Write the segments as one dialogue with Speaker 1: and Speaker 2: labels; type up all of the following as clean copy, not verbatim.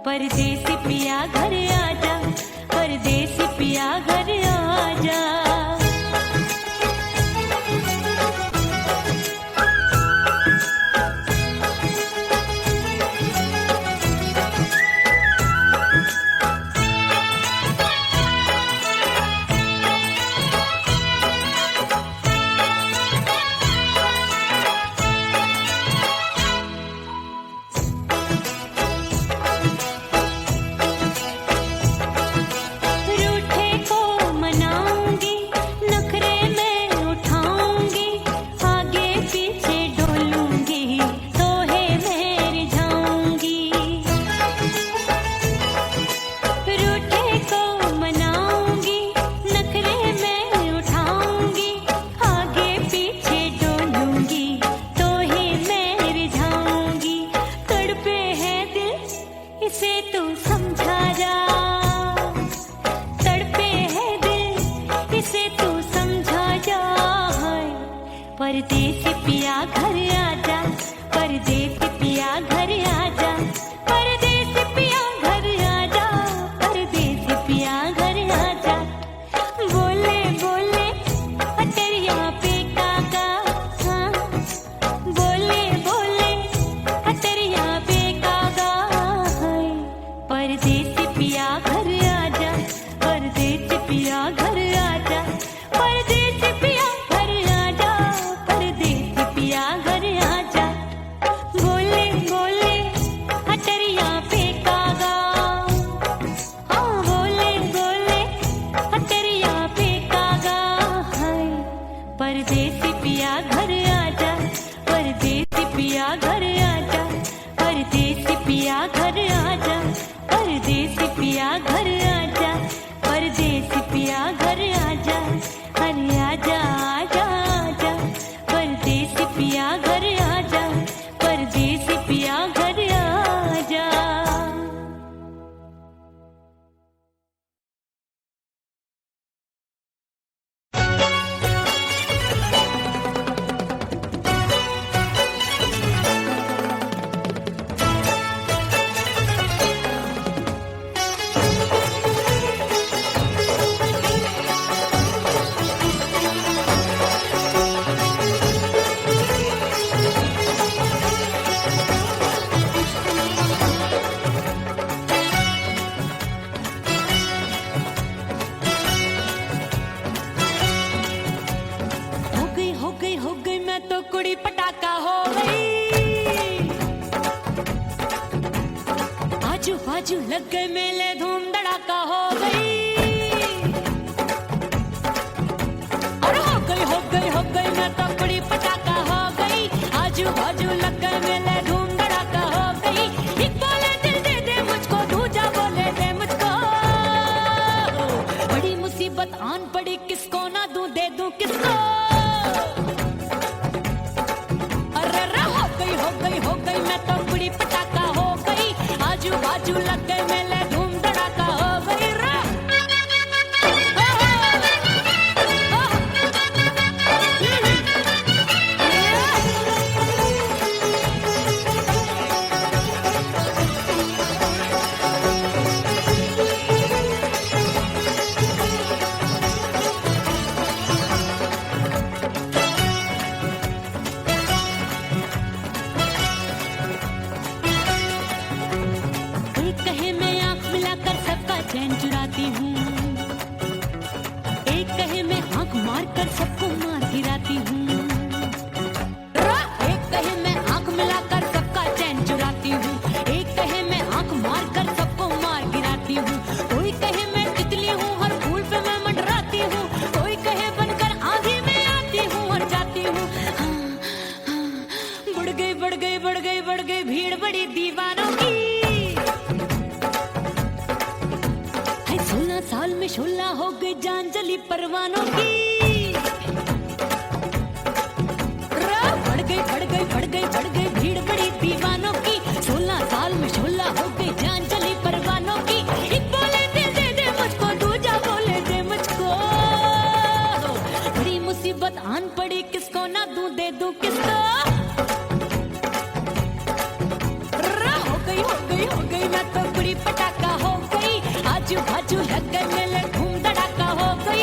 Speaker 1: परदेसी पिया घर परदेसी पिया घर आजा, परदेसी पिया घर आजा, परदेसी पिया घर आजा, परदेसी पिया घर आजा। बोले बोले अटरिया पे काका, हाँ बोले बोले अटरिया पे काका है। परदेसी पिया घर आजा, परदेसी पिया घर आजा, परदेसी पिया घर आजा, परदेसी पिया घर आजा। बोले बोले अटरिया पे कागा, हाँ बोले बोले अटरिया पे कागा है। परदेसी पिया घर आजा, परदेसी पिया घर आजा, परदेसी पिया घर आजा, परदेसी पिया घर आजा, परदेसी पिया घर आजा। अरे आजा आजा आजा, परदेसी पिया घर आजा, परदेसी पिया घर आजा। हो गई मैं तो कुड़ी पटाखा हो गई। आजू बाजू लग गए मेले, धूम धड़ाका हो गई। और हो गई मैं तो कुड़ी पटाखा हो गई। आजू बाजू लग गए मेले, धूम धड़ाका हो गई। एक बोले दिल दे दे मुझको, दूजा बोले दे मुझको। बड़ी मुसीबत आन पड़ी, किसको ना दूं दे दूं किसको। हो गई मैं तो कुड़ी पटाखा हो गई। आजू बाजू लग गए मेले, धूम धड़ाका हो गई। चैन चुराती हूँ, एक कहे मैं आंख मार कर सबको मार गिराती हूँ। एक कहे मैं आंख मिलाकर सबका चैन चुराती हूँ, एक कहे मैं आंख मार कर सबको मार गिराती हूँ। कोई कहे मैं तितली हूँ, हर फूल पे मैं मंडराती हूँ। कोई कहे बनकर आंधी में आती हूँ और जाती हूँ। बढ़ गई भीड़ बड़ी दीवानों की। 16 साल में शोला हो गई जान जली परवानों की। बढ़ गई भीड़ बड़ी दीवानों की। 16 साल में शोला हो गई जान जली परवानों की। एक बोले दिल दे दे मुझको, दूजा बोले दे मुझको। बड़ी मुसीबत आन पड़ी, किसको ना दूं दे दूं किसको। हो गई मैं तो कुड़ी पटाखा हो गई। आजू बाजू लग गए मेले, धूम धड़ाका हो गई।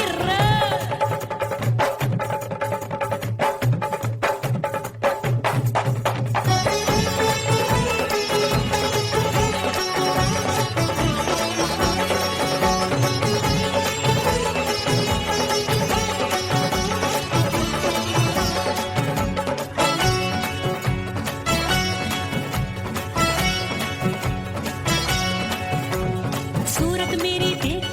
Speaker 1: सूरत मेरी देख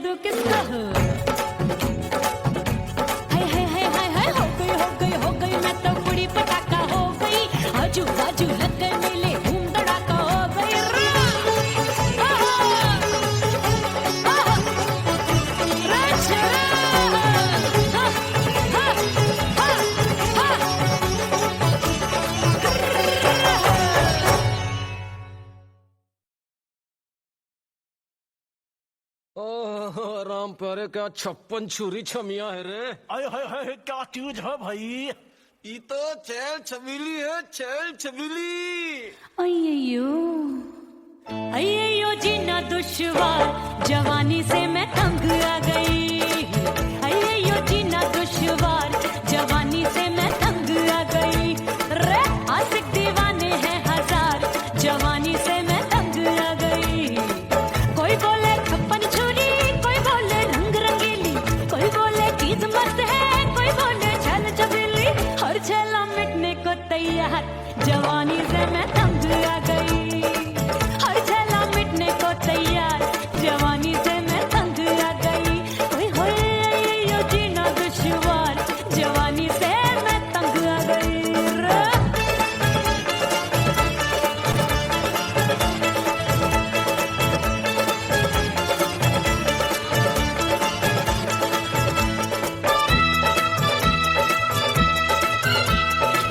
Speaker 1: दो किसको हो। हाय हाय हाय हाय हाय, हो गई हो गई हो गई, मैं तो बड़ी पटाखा हो गई। आजू बाजू लग गए मेले, धूम धड़ाका हो गई।
Speaker 2: ओह राम प्यारे, क्या 56 छुरी छमिया है रे।
Speaker 3: हाय हाय हाय, क्या चीज है भाई।
Speaker 2: ये तो चैल छबीली है, चैल छबीली।
Speaker 1: अय्यो अय्यो जीना दुश्वार, जवानी से मैं तंग आ गई। अय्यो जीना दुश्वार, जवानी से मैं तंग आ गई। रे आशिक दीवाने हैं हजार, जवानी से मैं तंग आ गई। कोई बोले 56 छुरी, कोई बोले रंग रंगीली, कोई बोले चीज मस्त है, कोई बोले छल छबीली। हर छला मिटने को तैयार, जवानी से मैं तंग आ गई। हर छला मिटने को तैयार, जवानी से मैं तंग आ गई। ओए होए ये जीना दुश्वार, जवानी से मैं तंग आ गई।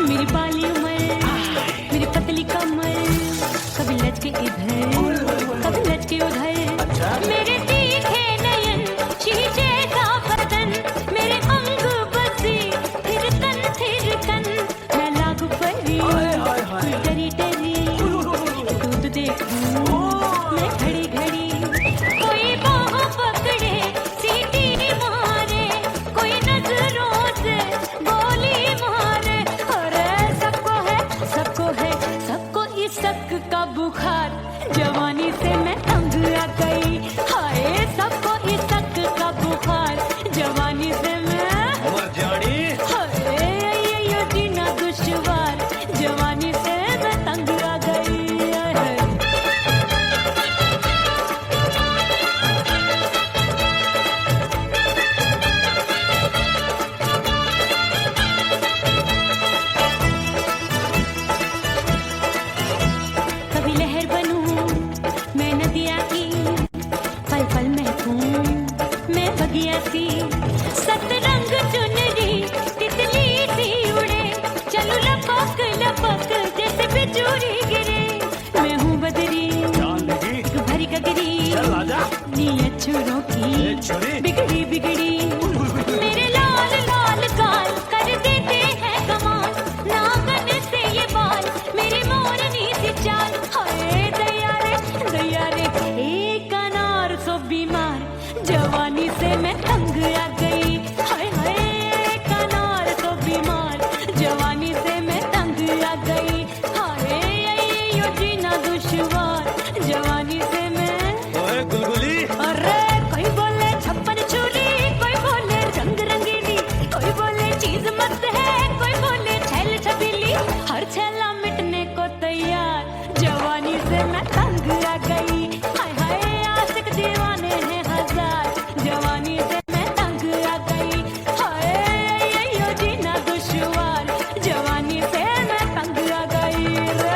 Speaker 1: मेरी बाली उमर, मेरी पतली कमर, कभी लचके इधर कभी लचके उधर। मेरे तीखे नयन, शीशे का बदन, मेरे अंग बसी थिरकन थिरकन। मैं लागू परी डरी डरी, दूध देखूं मैं घड़ी घड़ी। कोई बाह पकड़े सीटी मारे, कोई नजरों से गोली मारे। अरे सबको है सबको इसक का बुखार, जवानी से मैं तंग आ गई। हाय सबको इसक का बुखार, जवानी से मैं
Speaker 3: उमर जानी।
Speaker 1: हाय ये जीना दुश्वार, जवानी से मैं तंग आ गई। कभी लहर बनूं मैं नदिया की, पल पल महकूं मैं बगिया सी। सतरंग चुनरी तितली सी उड़े, चलूं लपक लपक जैसे बिजुरी गिरे। मैं हूँ बदरी
Speaker 3: जान लगी,
Speaker 1: तू भरी गगरी,
Speaker 3: चल आजा।
Speaker 1: नीयत छुरों
Speaker 3: ए
Speaker 1: की
Speaker 3: छुरी।
Speaker 1: बिगड़ी बिगड़ी। मेरे लाल लाल गाल कर देते हैं कमाल, नागन से ये बाल मेरी मोरनी सी चाल। हाय दया रे एक अनार सो बीमार, जवानी से मैं तंग आ गई। हाय हाय एक अनार सो बीमार, जवानी से मैं तंग आ गई। हाय यो जीना दुश्वार, जवानी से मैं।
Speaker 3: ओए गुलगुली,
Speaker 1: अरे कोई बोले 56 छुरी, कोई बोले रंग रंगीली, कोई बोले चीज मस्त है, कोई बोले छैल छबीली। हर छला मिटने को तैयार, जवानी से मैं तंग आ गई। हाय हाय आशिक दीवाने हैं हजार, जवानी से मैं तंग आ गई। हाय यो जीना दुश्वार, जवानी से मैं तंग आ गई रे।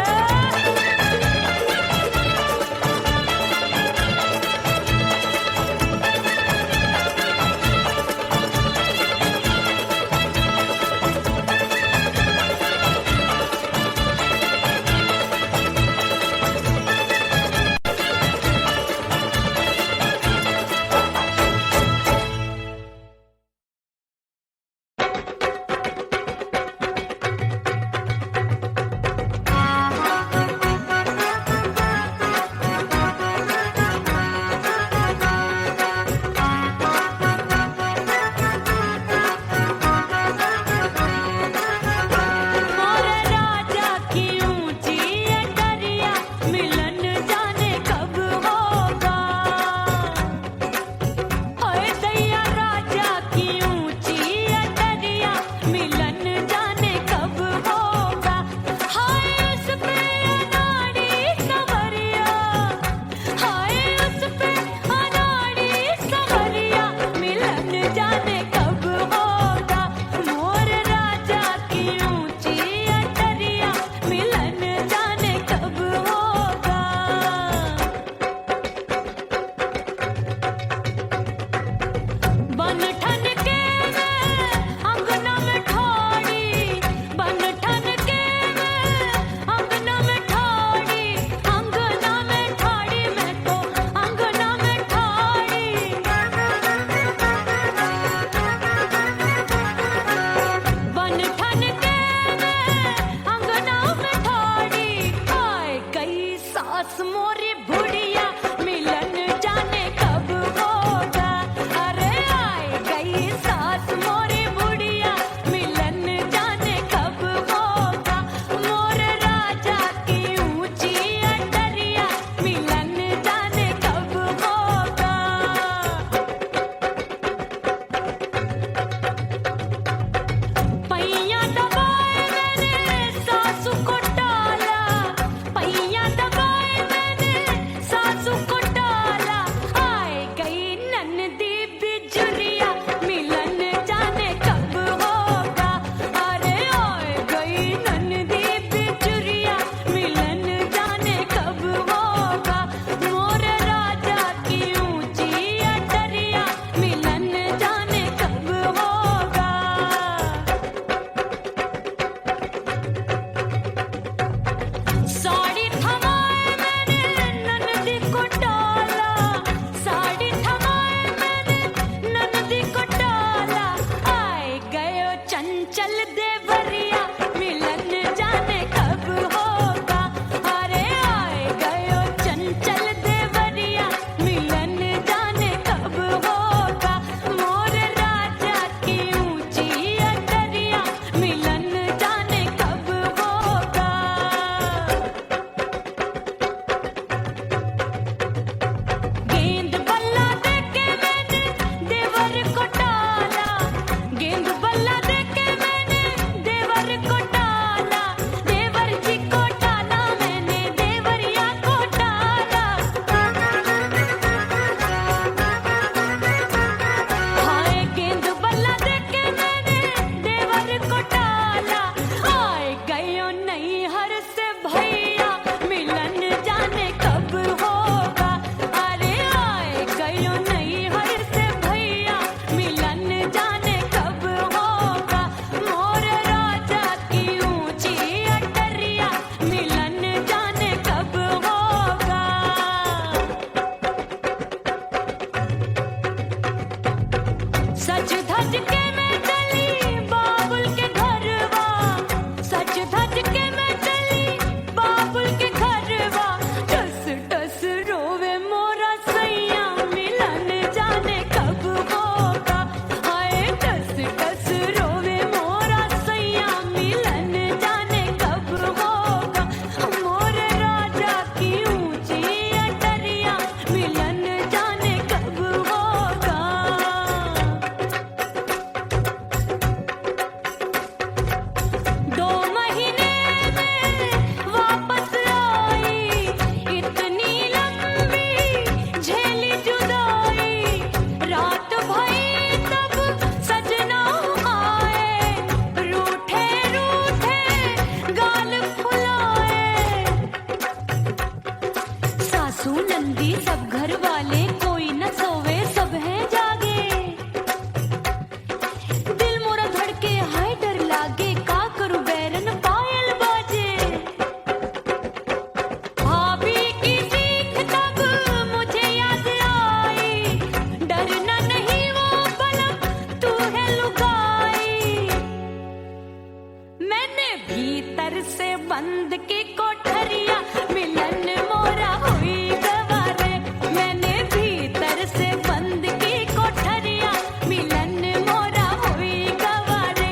Speaker 1: भीतर से बंद की कोठरिया मिलन मोरा हुई गवारे मैंने भीतर से बंद की कोठरिया मिलन मोरा हुई गवारे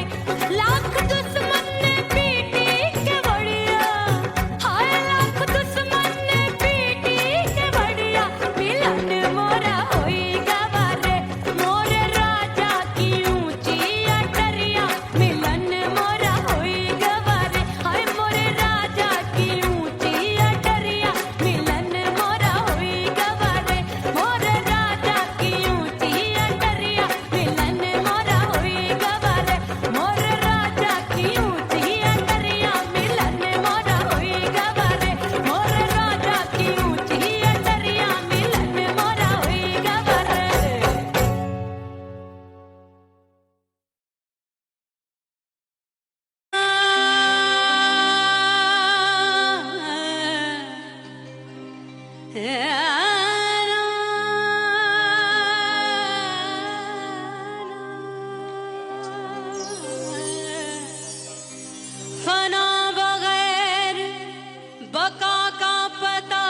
Speaker 1: लाख दुश्मन ने पीटी के बढ़िया हाय लाख दुश्मन ने पीटी के बढ़िया मिलन मोरा हुई गवारे मोरे राजा की ऊंची अटरिया मिलन मोरा हुई गवारे हाय मोरे राजा की ऊंची अटरिया मिलन मोरा हुई गवारे मोरे राजा की ऊंची अटरिया मिलन मोरा हुई गवारे मोरे राजा की ऊंची अटरिया मिलन मोरा हुई गवारे मोरे राजा की ऊंची अटरिया मिलन मोरा हुई फना बगैर बका का पता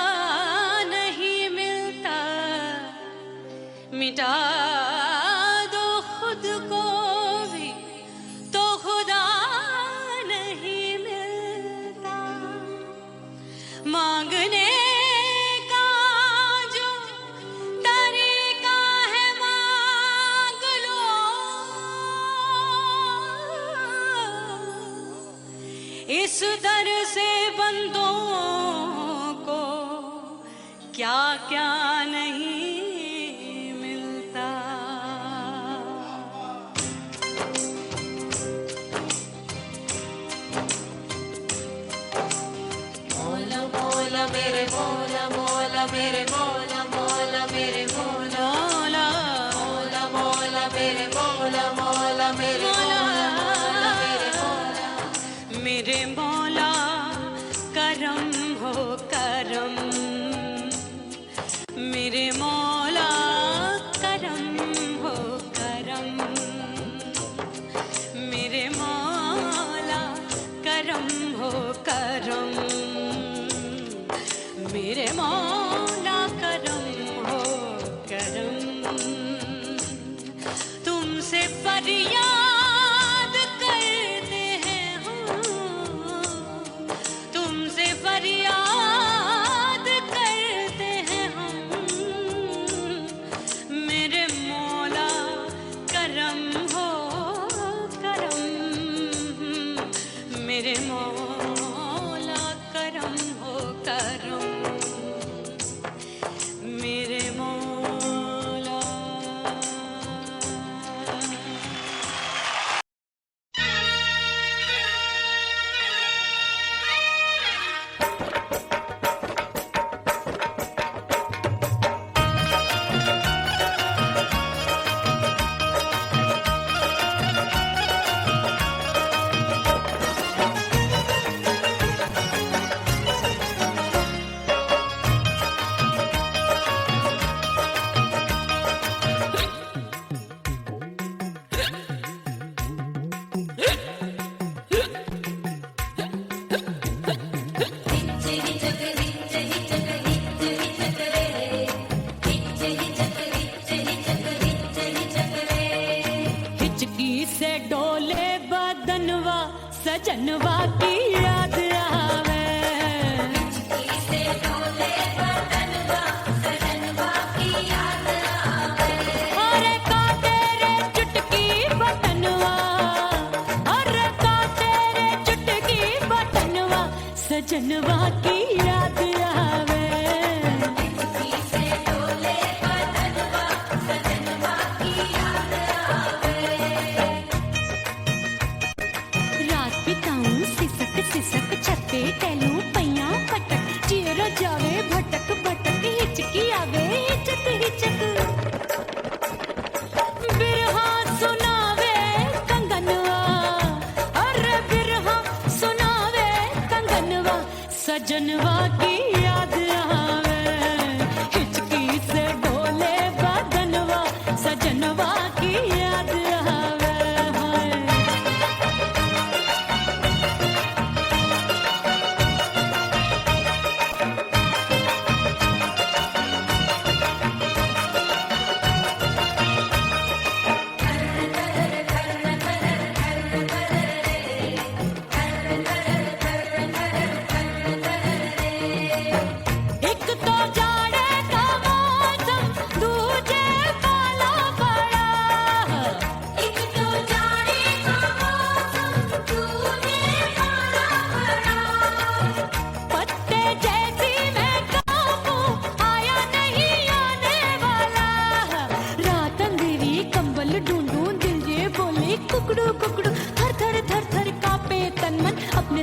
Speaker 1: नहीं मिलता मिटा दो खुद को भी तो खुदा नहीं मिलता मांगने का जो तरीका है मांग लो इस दर से बंदों को क्या क्या नहीं मिलता मौला मौला मेरे मौला मौला मेरे मौला मौला मेरे मौला मौला मौला मेरे मौला मौला मेरे मौला मेरे मौला मेरे मौला करम हो करम मेरे मौला करम हो करम मेरे मौला करम हो करम मेरे मौला करम हो करम तुमसे फरियाद करते हैं हम तुमसे फरियाद करते हैं हम मेरे मौला करम हो करम मेरे मौला करम हो करम मेरे मौला हिचकी से डोले बदनवा सजनवा की याद आवे अरे का तेरे चुटकी बटनवा अरे का तेरे चुटकी बटनवा सजनवा की याद आवे रात बिताऊं सिसक सिसक छत्ते टैलू पैया पटक चेहरा जावे भटक भटक हिचकी आवे हिचक हिचक बिरहा सुनावे कंगनवा अरे बिरहा सुनावे कंगनवा सजनवा की याद आवे हिचकी से डोले बदनवा सजनवा की याद आवे हाय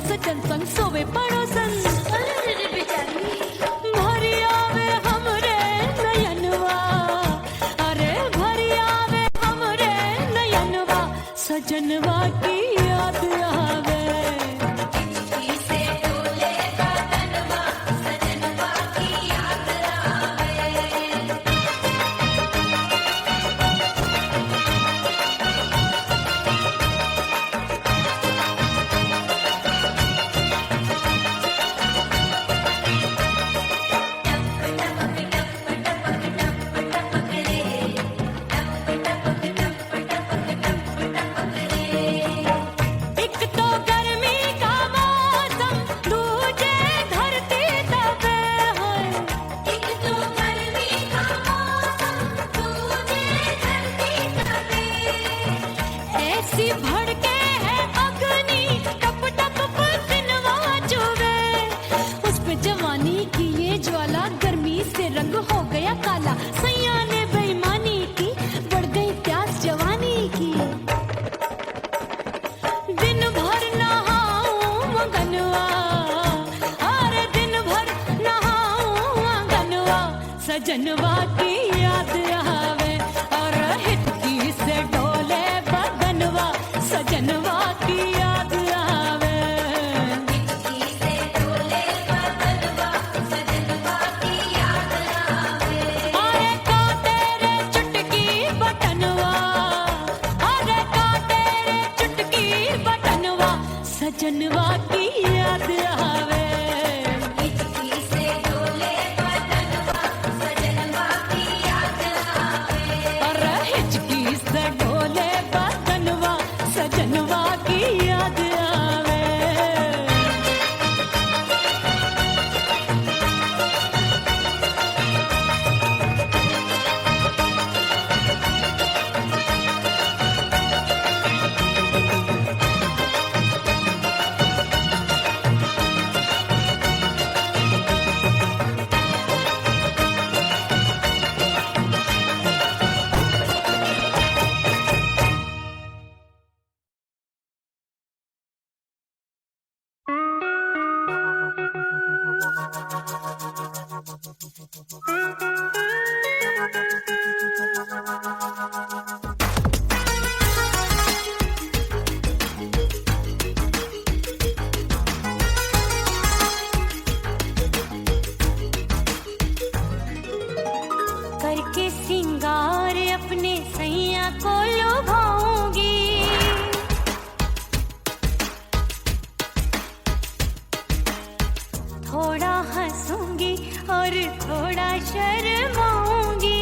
Speaker 1: सजन संग सोवे पड़ोसन भरी आवे हमरे नयनवा अरे भरी आवे हमरे नयनवा सजनवा की याद आवे से डोले बदनवा सजनवा की याद आवे एक तो गर्मी का मौसम दूजे धरती दबे है एक तो गर्मी का मौसम दूजे धरती दबे ऐसी भड़के है अग्नि टप टप पसीनवा चुभे उस पे जवानी की ये ज्वाला गर्मी से रंग हो गया काला सैया ने बेईमानी की बढ़ गई प्यास जवानी की दिन भर नहाऊं मगनवा अरे दिन भर नहाऊं मगनवा सजनवा की याद आवे और हिचकी से डोले बदनवा सजनवा की याद आवे हिचकी से डोले बदनवा सजनवा की याद आवे अरे का तेरे चुटकी बटनवा अरे का तेरे चुटकी बटनवा सजनवा की याद आवे हिचकी से डोले बदनवा सजनवा की याद आवे अरे हिचकी से डोले बदनवा सजनवा की याद आवे करके सिंगार अपने सैया को लुभाऊंगी थोड़ा हंसूंगी और थोड़ा शर्माऊंगी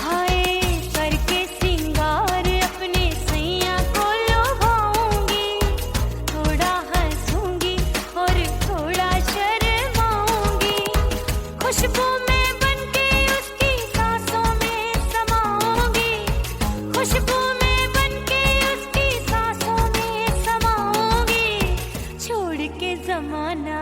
Speaker 1: हाय करके सिंगार अपने सैया को लुभाऊंगी थोड़ा हंसूंगी और थोड़ा शर्माऊंगी खुशबू में बनके उसकी सांसों में समाऊंगी खुशबू में बनके उसकी सांसों में समाऊंगी छोड़ के जमाना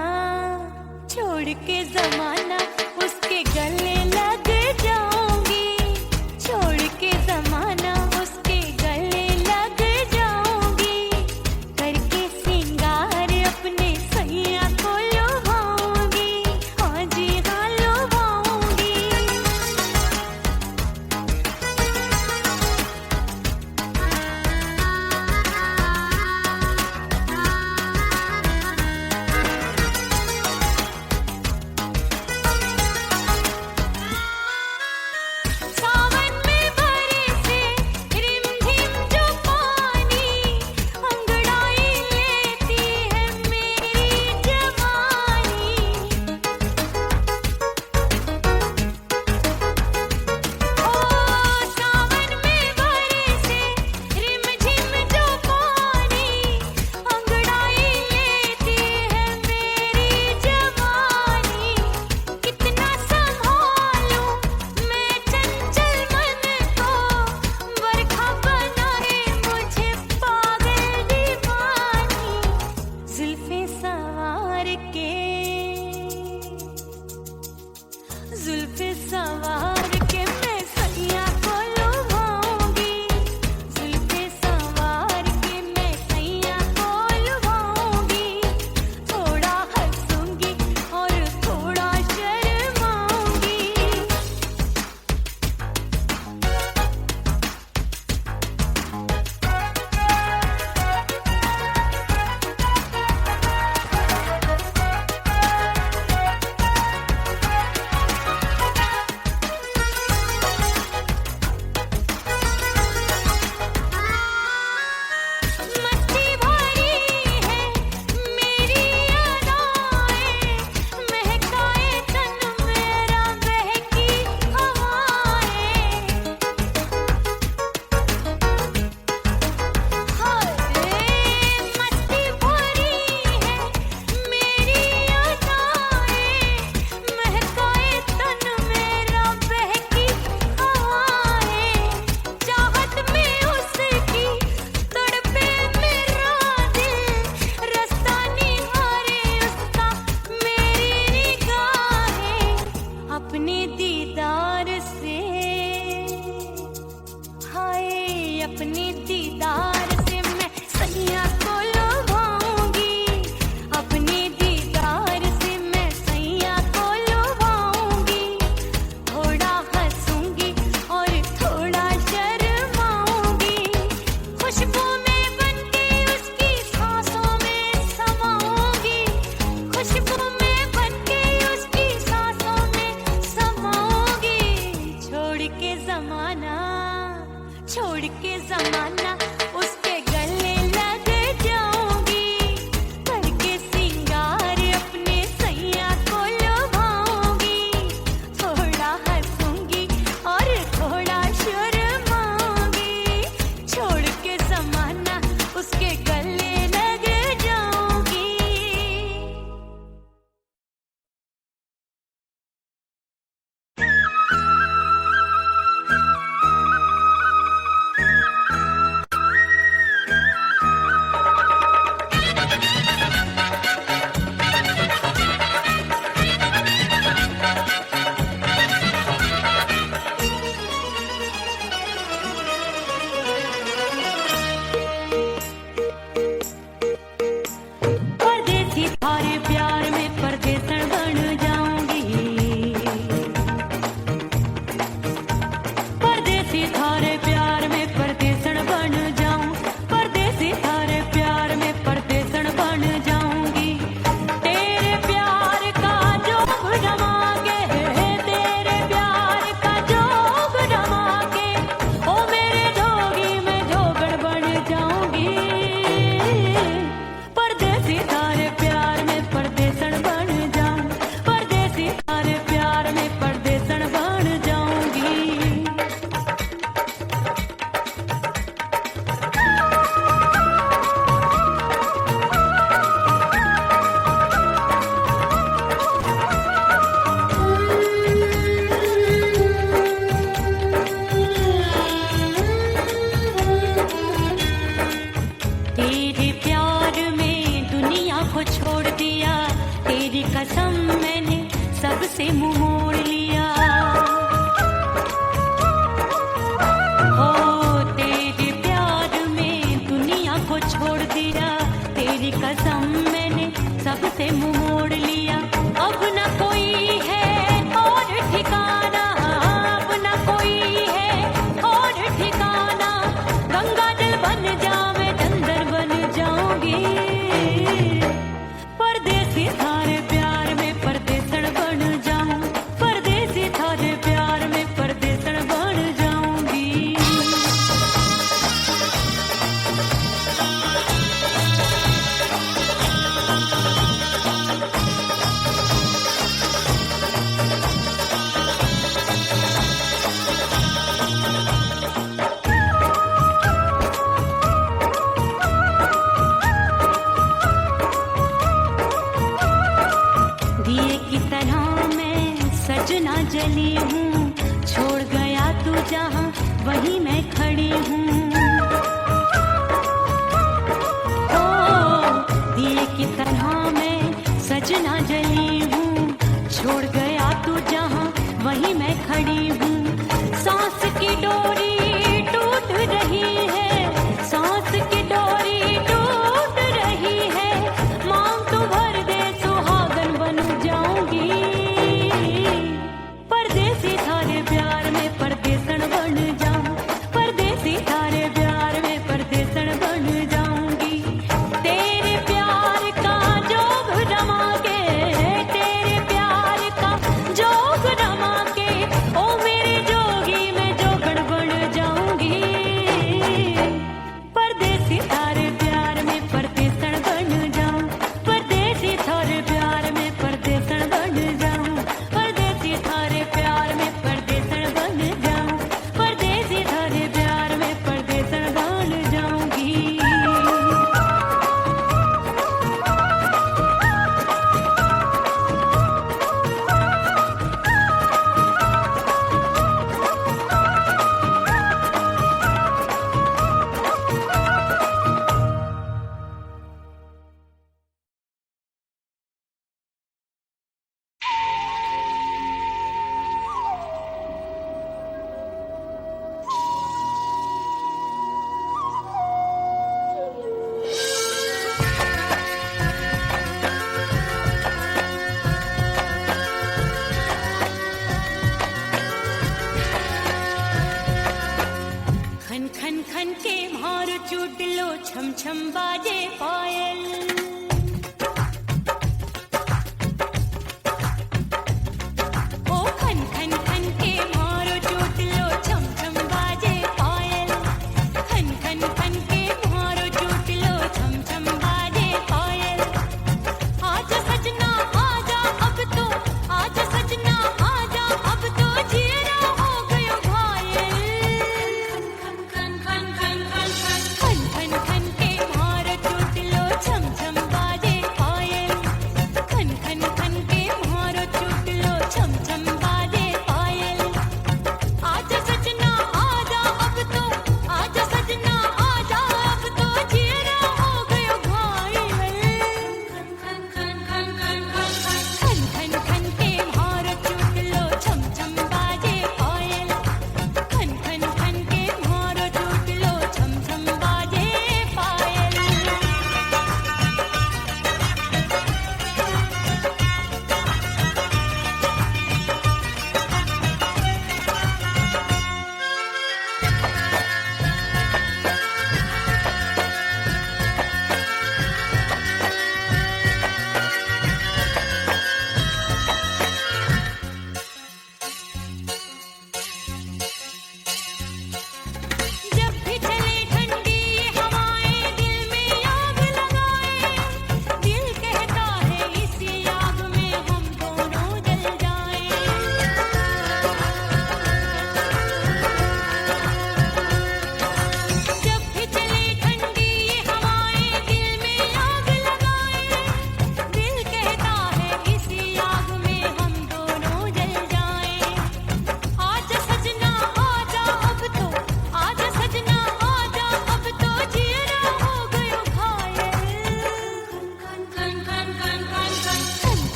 Speaker 1: उसके गले लग जाऊंगी। परदेसी थारे प्यार में परदेसन बन जाऊंगी। परदेसी थारे प्यार में परदेसन बन जाऊं। परदेसी थारे प्यार में परदेसन बन जाऊंगी। तेरे प्यार का जोग जमा के, तेरे प्यार का जोग जमा के, ओ मेरे जोगी में जोगड़ बन जाऊंगी। परदेसी थारे प्यार में परदेसन बन जाऊं। परदेसी थारे प्यार में परदेसन बन जाऊंगी। तेरे प्यार में दुनिया को छोड़ दिया। तेरी कसम मैंने सबसे मुंह मोड़ लिया। हो तेरे प्यार में दुनिया को छोड़ दिया। तेरी कसम मैंने सबसे मुंह मोड़ लिया। अब न कोई है और ठिकाना, अब न कोई है और ठिकाना। गंगा जल बन जावे चंदर बन जाऊंगी। परदेसी थारे प्यार में परदेसन बन जाऊं। परदेसी थारे प्यार में परदेसन बन जाऊंगी। दिए की तरह मैं सजना जली हूँ। छोड़ गया तू जहाँ वहीं मैं खड़ी हूँ। ओ दिए की तरह मैं सजना जली हूँ। छोड़ गया तू जहाँ वहीं मैं खड़ी हूँ। सांस की डोरी टूट रही है। सांस की डोरी टूट रही है। मांग तू भर दे सुहागन बन जाऊंगी। परदेसी थारे प्यार में परदेसन बन जाऊं। परदेसी थारे प्यार में परदेसन बन जाऊंगी। तेरे प्यार का जोग जमा के, तेरे प्यार का जोग जमा के, ओ मेरे जोगी में जोगड़ बन जाऊंगी। परदेसी थारे प्यार में परदेसन बन जाऊं। परदेसी थारे प्यार में परदेसन बन जाऊं। परदेसी थारे प्यार में परदेसन बन जाऊं। परदेसी थारे प्यार में परदेसन बन जाऊंगी। खन खन खन के भार चूट लो, छम छम बाजे पायल। ओ खन खन खन के भार चूट लो, छम छम बाजे पायल। खन खन खन के भार चूट लो, छम छम बाजे पायल। आजा सजना आजा अब तो, आजा सजना आजा अब तो, जिया हो गयो घायल। खन खन खन खन खन खन खन खन खन के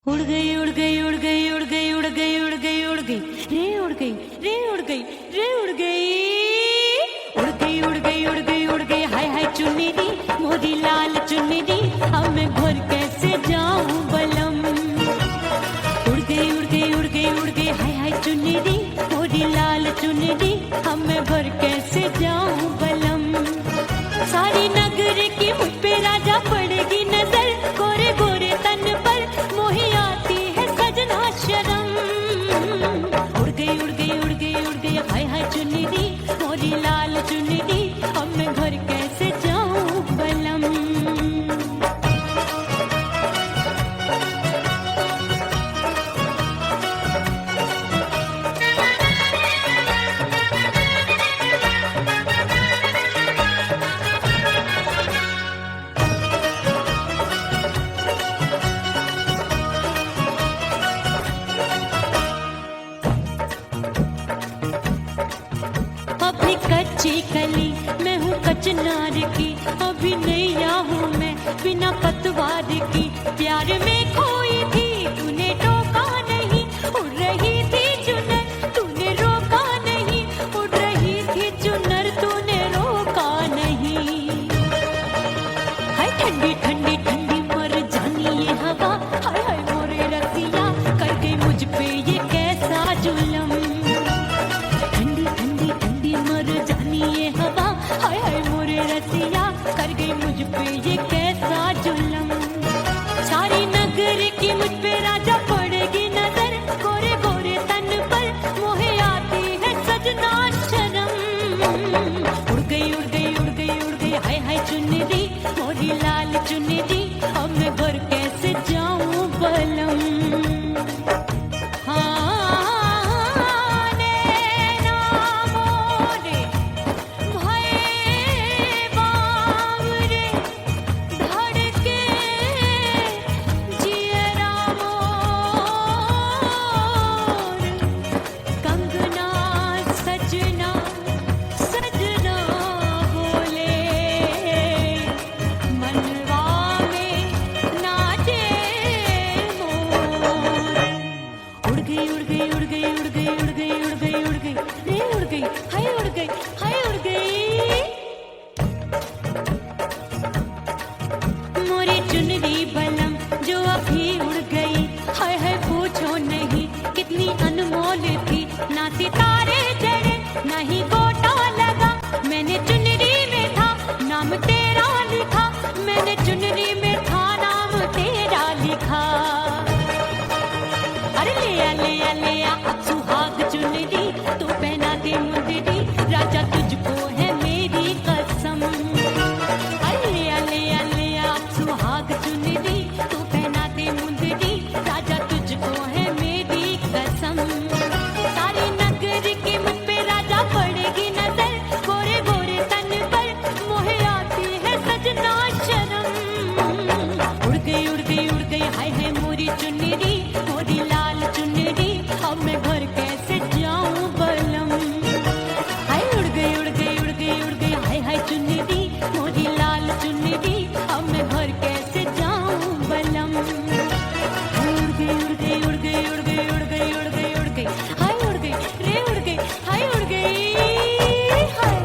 Speaker 1: उड़ गई उड़ गई उड़ गई उड़ गई उड़ गई उड़ गई उड़ गई रे उड़ गई रे उड़ गई रे उड़ गई उड़ गई उड़ गई उड़ गई उड़ गई हाय हाय चुन्नी दी मोरी लाल चुन्नी दी अब मैं घर कैसे जाऊं बलम उड़ गई उड़ गई उड़ गई उड़ गई हाय हाय चुन्नी दी मोरी लाल चुन्नी दी अब मैं घर कैसे जाऊं बलम सारी नगर की मुझ पे राजा पड़ेगी नजर गोरे गोरे तन पर मोही आती है सजना शर्म उड़ गई उड़ गई उड़ गई उड़ गई हाय हाय चुन्नी दी मोरी लाल चुन्नी दी अब मैं घर कैसे जाऊं बलम अभी कच्ची कली मैं हूँ कचनार की अभी नैया हूँ मैं बिना पतवार की प्यार में खोई थी तूने टोका नहीं उड़ रही थी चुनर तूने रोका नहीं उड़ रही थी चुनर तूने रोका नहीं हाय ठंडी ठंडी ठंडी मर जानी ये हवा हाय हाय मोरे रसिया कर गई मुझ पे ये कैसा जुलम ठंडी ठंडी ठंडी मर जानी ये हवा हाय हाय मोरे रसिया कर गई मुझ पे ये कैसा जुलम सारी नगर की मुझ पे राजा पड़ेगी नजर गोरे गोरे तन पर मोहे आती है सजना शर्म उड़ गई उड़ गई उड़ गई उड़ गई हाय हाय चुन्नी दी मोरी लाल चुन्नी दी अब मैं घर कैसे जाऊं बलम चुनरी बलम जो अभी उड़ गई हाय हाय पूछो नहीं कितनी अनमोल थी ना सितारे चढ़े ना ही गोटा लगा मैंने चुनरी में था नाम तेरा लिखा मैंने चुनरी में था नाम तेरा लिखा अरे ले आ अब सुहाग चुनरी तू पहना दे मुंदरी राजा तुझको है मेरी कसम अरे ले आ सुहाग चुनरी तू पहना दे मुंदरी राजा तुझको है मेरी कसम सारी नगर की मुझ पे राजा पड़ेगी नजर गोरे गोरे तन पर मोहे आती है सजना शर्म उड़ गई उड़ गई उड़ गई हाय हाय मोरी चुनरी मोरी लाल चुनरी अब मैं घर कैसे जाऊं बलम हाय उड़ गई उड़ गई उड़ गई उड़ गई हाय हाय चुनरी मोरी लाल चुनरी अब मैं घर कैसे जाऊं बलम उड़ गई उड़ गई उड़ गई उड़ गई उड़ गई उड़ गई उड़ गई हाय उड़ गई रे उड़ गई हाय उड़ गई हाय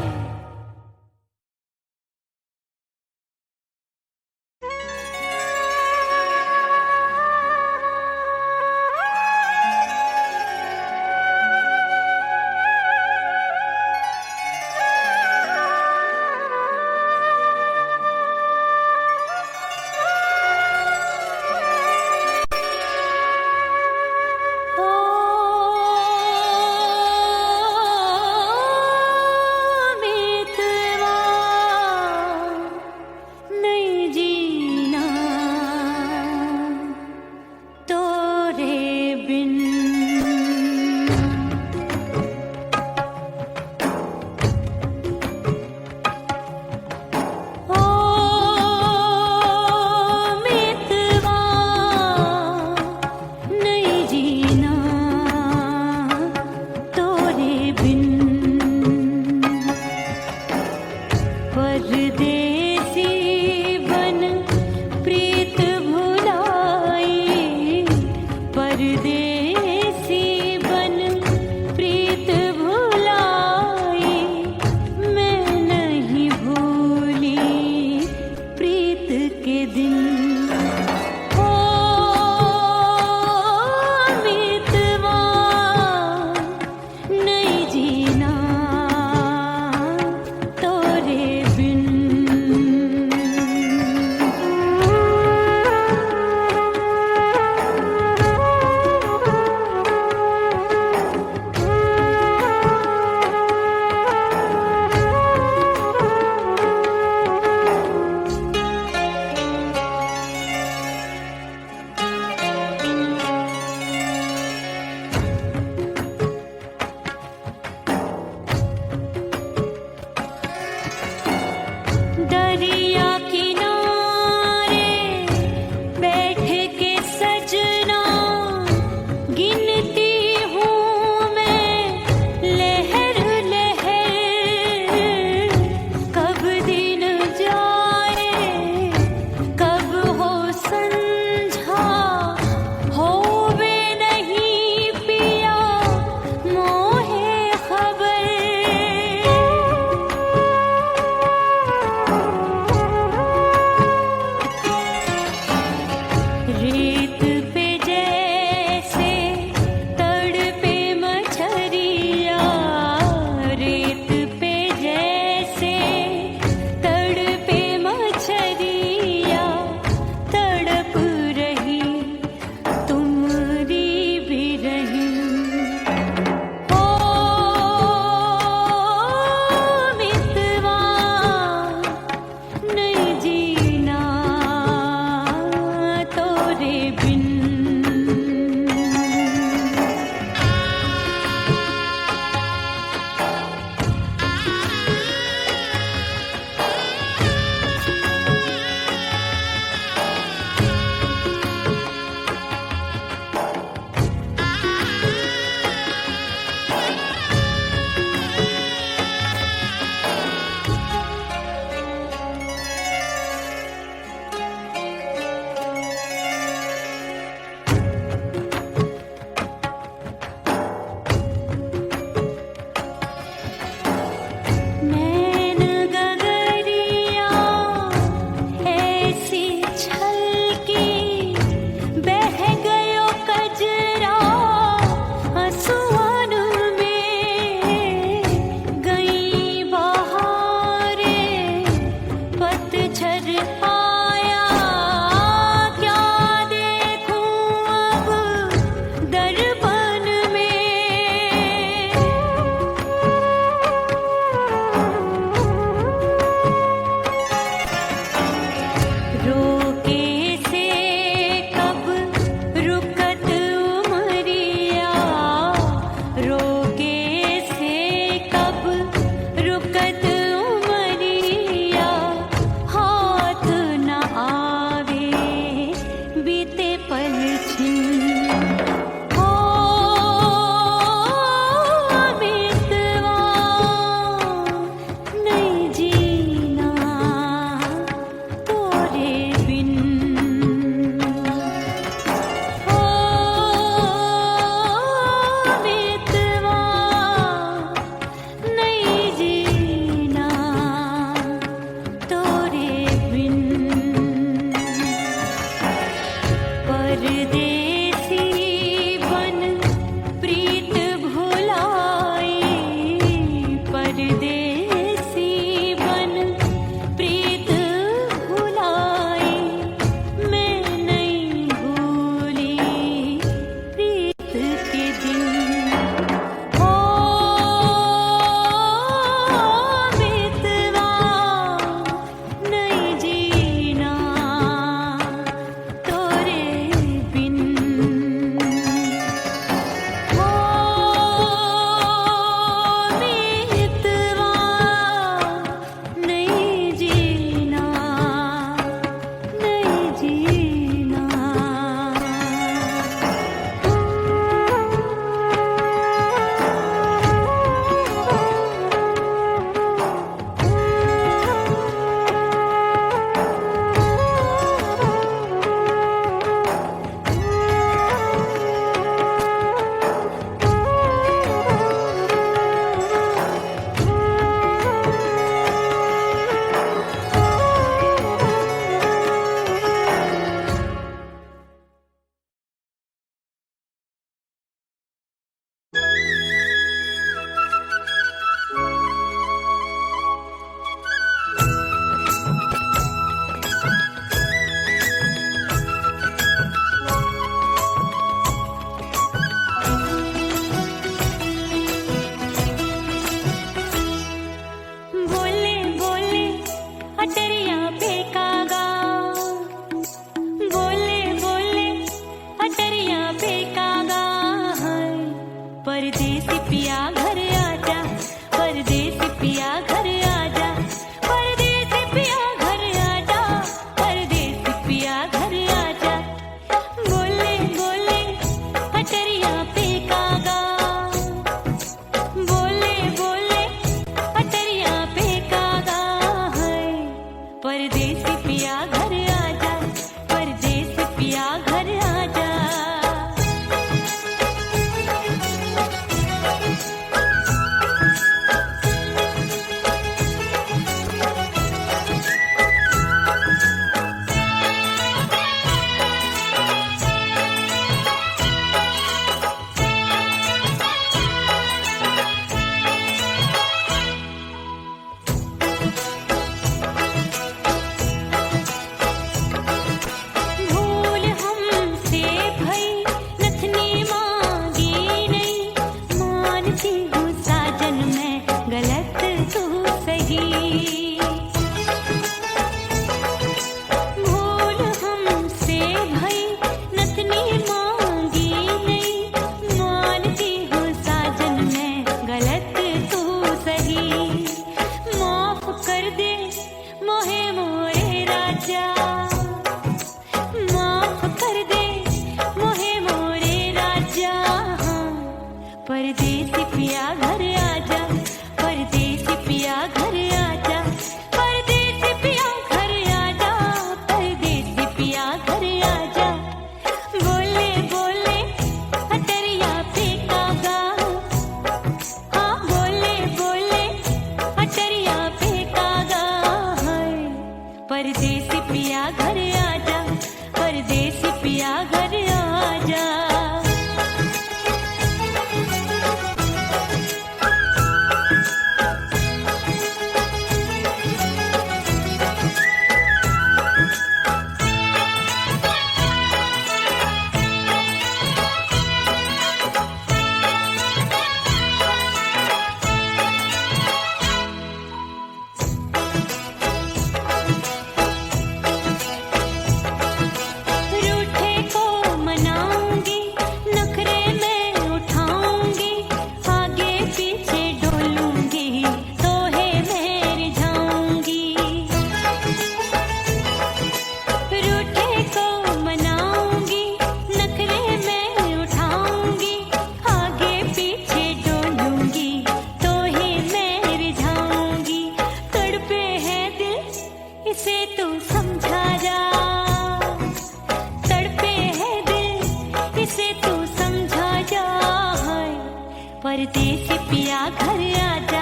Speaker 1: परदेसी पिया घर आजा,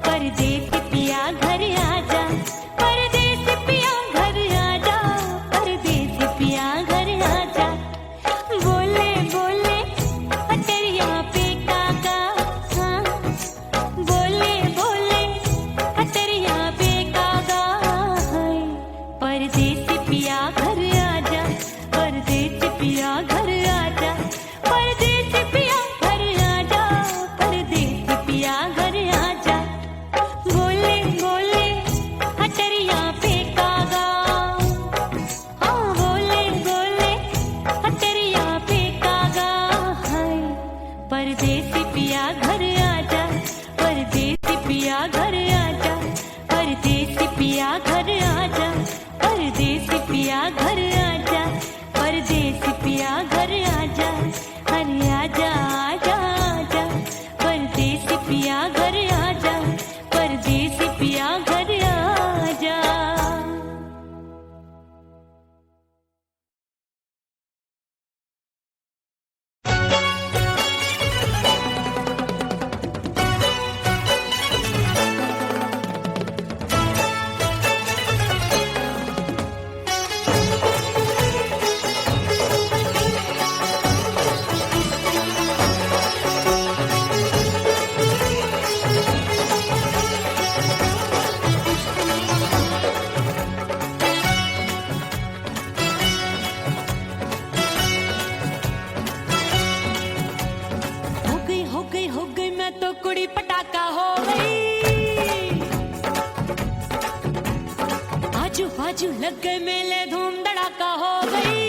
Speaker 1: परदेसी पिया घर आजा, परदेसी पिया घर आजा, परदेसी पिया घर आजा। बोले बोले अटरिया पे काका, हाँ बोले बोले अटरिया पे काका, हाय परदेसी पिया घर आजा, परदेसी पिया घर आजा, परदेसी पिया घर आजा, परदेसी पिया घर आजा। बोले बोले अटरिया पे कागा, हाँ बोले बोले अटरिया पे कागा, हाय परदेसी पिया घर आजा, परदेसी पिया घर आजा, परदेसी पिया घर आजा, परदेसी पिया घर आजा, परदेसी पिया घर आजा, अरे आजा आजा आजा, परदेसी पिया घर आजा, परदेसी पिया घर आजा। हो गई मैं तो कुड़ी पटाखा हो गई, आजू बाजू लग गए मेले धूम धड़ाका हो गई,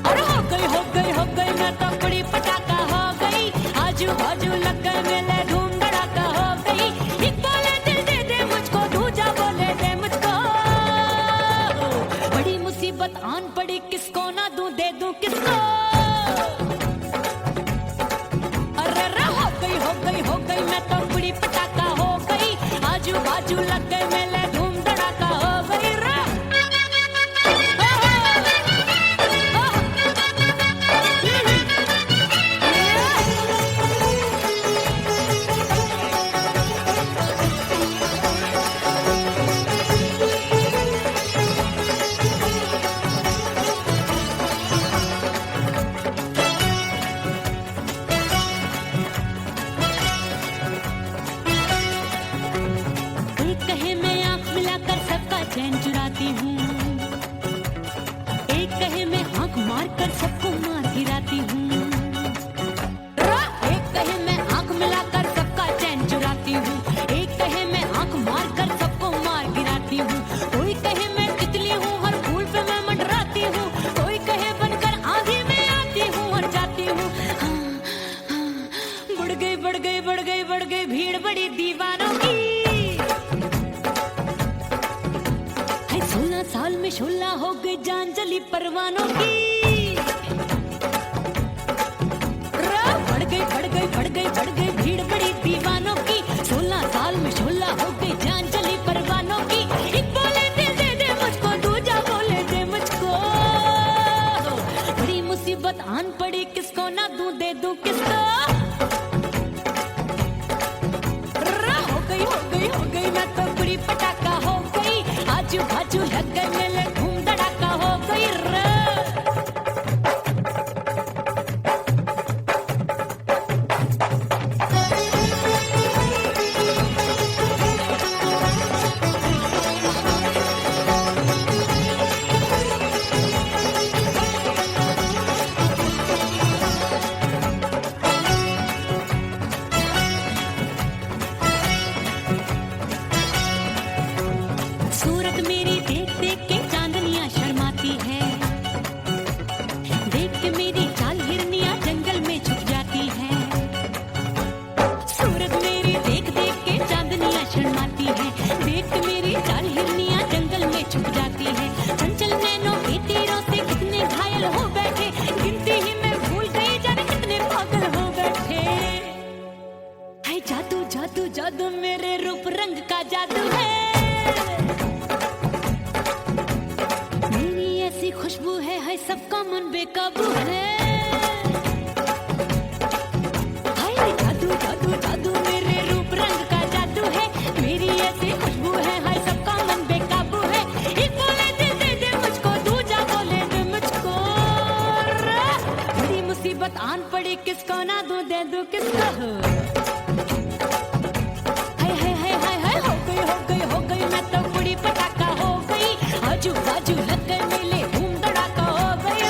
Speaker 1: अरे हो गई मैं तो कुड़ी पटाखा हो गई, आजू बाजू लग गए मेले धूम धड़ाका हो गई। एक बोले दिल दे दे मुझको, दूजा बोले दे मुझको, बड़ी मुसीबत आन पड़ी किसको ना दूं दे दूं किसको। हो गई मैं तो कुड़ी पटाखा हो गई, आजू बाजू लग गए मेले धूम धड़ाका हो गई रा। चैन चुराती हूँ, एक कहे मैं आंख मार कर सबको मार गिराती हूँ, एक कहे मैं आंख मिलाकर सबका चैन चुराती हूँ, एक कहे मैं आंख मार कर सबको मार गिराती हूँ, कोई कहे मैं तितली हूँ हर फूल पे मैं मंडराती हूँ, कोई कहे बनकर आंधी में आती हूँ और जाती हूँ। बढ़ गई भीड़ बड़ी दीवानों की, 16 साल में शोला हो गई जान जली परवानों की। बढ़ गई भीड़ बड़ी दीवानों की, 16 साल में शोला हो गई जान जली परवानों की। एक बोले दिल दे दे मुझको, दूजा बोले दे मुझको, बड़ी मुसीबत आन पड़ी किसको ना दूं दे दूं किसको। हो गई मैं तो कुड़ी पटाखा हो गई, आजू बाजू लग गए मेले धूम धड़ाका हो गई रे। सूरत मेरी देख देख के चांदनियां शर्माती है, देख के मेरी चाल हिरनियां जंगल में छुप जाती है। सूरत मेरी देख देख के चांदनियां शर्माती है, देख के मेरी चाल हिरनियां जंगल में छुप जाती है। चंचल नैनों के तीरों से कितने घायल हो बैठे, गिनती ही मैं भूल गई जाने कितने पागल हो बैठे। है जादू जादू जादू मेरे रूप रंग का जादू है, खुशबू है सबका मन बेकाबू है। मुसीबत आन पड़ी किसको ना दूं दे दूं किसको हो हाय हाय हाय हाय हाय हो गई मैं तो बुढ़ी पटाखा हो गई आजू बाजू लग गए मेले धूम धड़ाका हो गई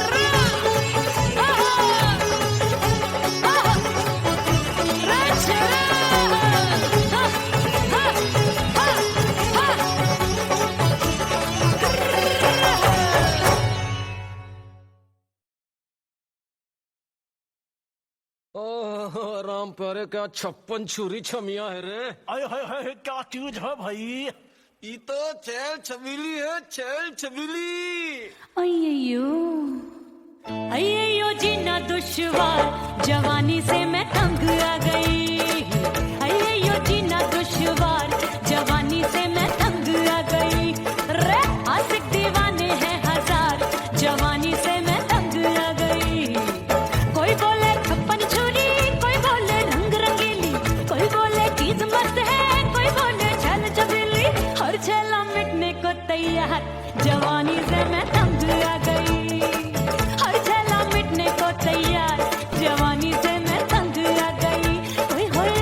Speaker 2: ओह राम प्यारे क्या 56 छुरी छमिया है रे।
Speaker 3: आय हाय हाय क्या चीज है भाई।
Speaker 2: ये तो चैल छबीली है, चैल छबीली।
Speaker 1: अय्यो जीना दुश्वार जवानी से मैं तंग आ गई अय्यो जीना दुश्वार जवानी से मैं तंग आ गई रे आशिक दीवाने हैं हजार जवानी से मैं तंग आ गई कोई बोले 56 छुरी कोई बोले रंग रंगीली कोई बोले चीज मस्त है कोई बोले छल छबीली हर छेला मिटने को तैयार जवानी से मैं तंग आ गई हर छेला मिटने को तैयार जवानी से मैं तंग आ गई ओए होए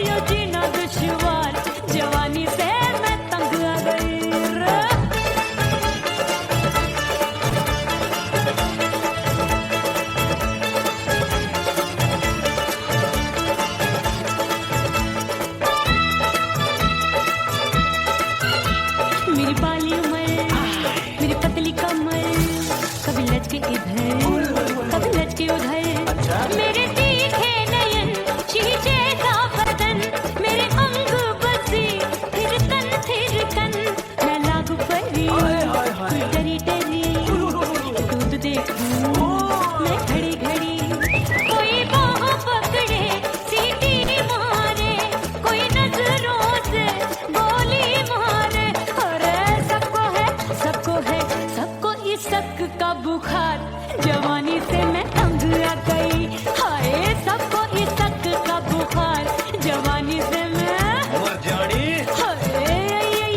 Speaker 1: यो जीना दुश्वार जवानी से मैं तंग आ गई रे। मेरी बाली उमर मेरी पतली कमर कभी लचके इधर कभी लचके उधर मेरे तीखे नयन शीशे का बदन मेरे अंग बसी थिरकन मैं लागू परी डरी डरी दूध देखूं मैं घड़ी घड़ी कोई बाह पकड़े सीटी मारे कोई नजरों से गोली मारे अरे सबको इस शक का बुखार जवानी से मैं तंग आ गई हाय सबको इस शक का बुखार जवानी से मैं
Speaker 3: मर जानी।
Speaker 1: हाय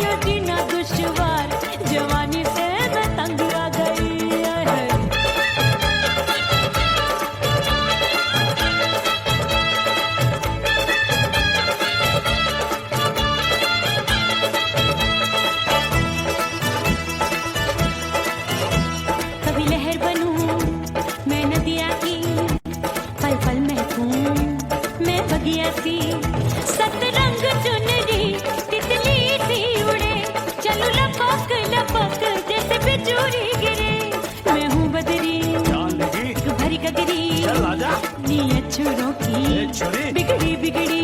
Speaker 1: ये जीना दुश्वार जवानी से मैं तंग आ गई हाय। कभी लहर बनूं मैं नदिया की पल पल महकूं मैं बगिया सी सतरंग चुनरी तितली सी उड़े चलो लपक लपक जैसे बिजली गिरे मैं हूँ बदरी
Speaker 3: जान लगी
Speaker 1: भरी गगरी
Speaker 3: चल आजा।
Speaker 1: नीयत छुरों की
Speaker 3: छुरी
Speaker 1: बिगड़ी बिगड़ी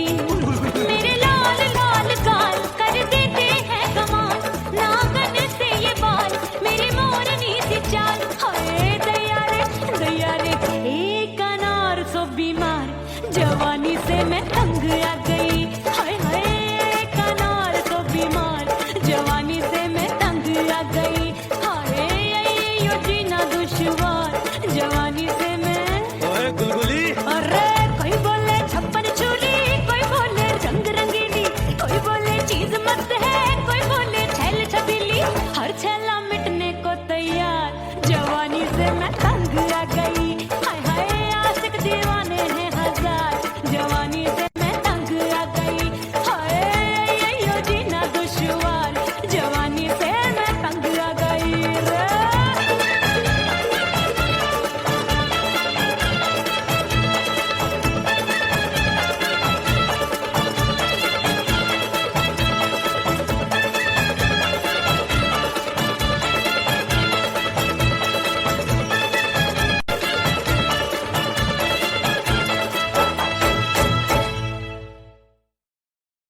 Speaker 1: मेरे लाल लाल गाल कर देते हैं कमाल नागन से ये बाल मेरी मोरनी सी चाल हाय दया रे एक अनार सो बीमार जवानी से मैं तंग आ गई हाय हाय एक अनार सो बीमार जवानी से मैं तंग आ गई हाय यो जीना दुश्वार जवानी से मैं
Speaker 3: ओए गुलगुली
Speaker 1: अरे कोई बोले 56 छुरी कोई बोले रंग रंगीली कोई बोले चीज मस्त है कोई बोले छैल छबीली हर छेला मिटने को तैयार जवानी से मैं